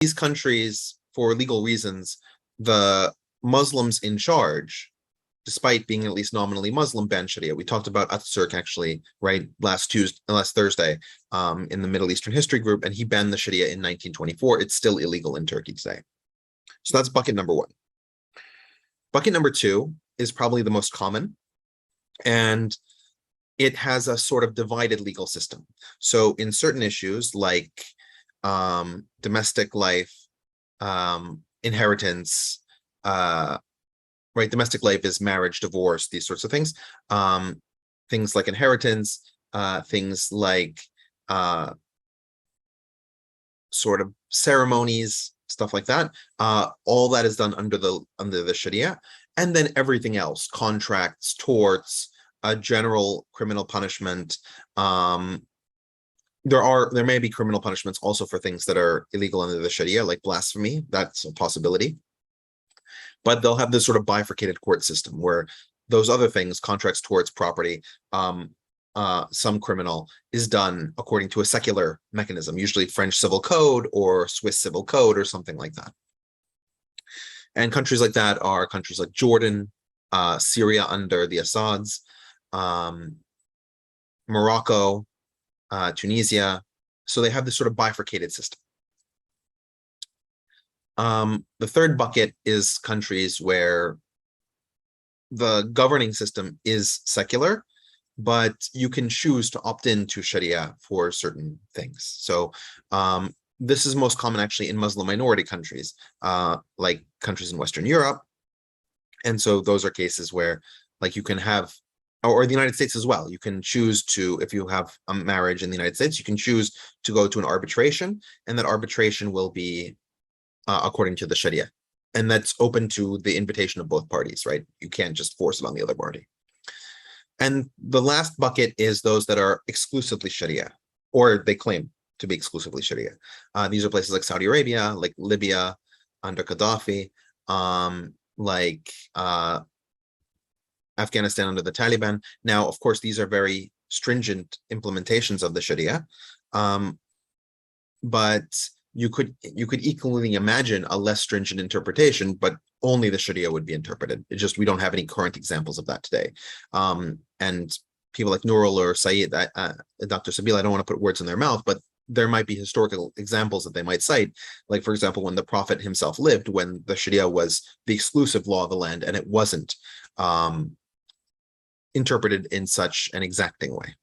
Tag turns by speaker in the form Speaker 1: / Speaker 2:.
Speaker 1: these countries, for legal reasons, the Muslims in charge, despite being at least nominally Muslim, ban Sharia. We talked about Ataturk actually, right, last Thursday, in the Middle Eastern History Group, and he banned the Sharia in 1924. It's still illegal in Turkey today. So that's bucket number one. Bucket number two is probably the most common, and it has a sort of divided legal system. So in certain issues like domestic life, inheritance, right? Domestic life is marriage, divorce, these sorts of things. Things like inheritance, things like sort of ceremonies, stuff like that. All that is done under the Sharia, and then everything else: contracts, torts, general criminal punishment. There may be criminal punishments also for things that are illegal under the Sharia, like blasphemy. That's a possibility. But they'll have this sort of bifurcated court system where those other things, contracts, torts, property, some criminal, is done according to a secular mechanism, usually French civil code or Swiss civil code or something like that. And countries like that are countries like Jordan, Syria under the Assads, Morocco, Tunisia. So they have this sort of bifurcated system. The third bucket is countries where the governing system is secular, but you can choose to opt into Sharia for certain things. So this is most common actually in Muslim minority countries, like countries in Western Europe. And so those are cases where, like, you can have, or the United States as well, you can choose to, if you have a marriage in the United States, you can choose to go to an arbitration, and that arbitration will be according to the Sharia. And that's open to the invitation of both parties, right? You can't just force it on the other party. And the last bucket is those that are exclusively Sharia, or they claim to be exclusively Sharia. These are places like Saudi Arabia, like Libya under Gaddafi, like Afghanistan under the Taliban. Now, of course, these are very stringent implementations of the Sharia, but you could equally imagine a less stringent interpretation, but only the Sharia would be interpreted. It's just we don't have any current examples of that today. And people like Nurul or Saeed, Dr. Sabila, I don't want to put words in their mouth, but there might be historical examples that they might cite. Like, for example, when the Prophet himself lived, when the Sharia was the exclusive law of the land, and it wasn't interpreted in such an exacting way.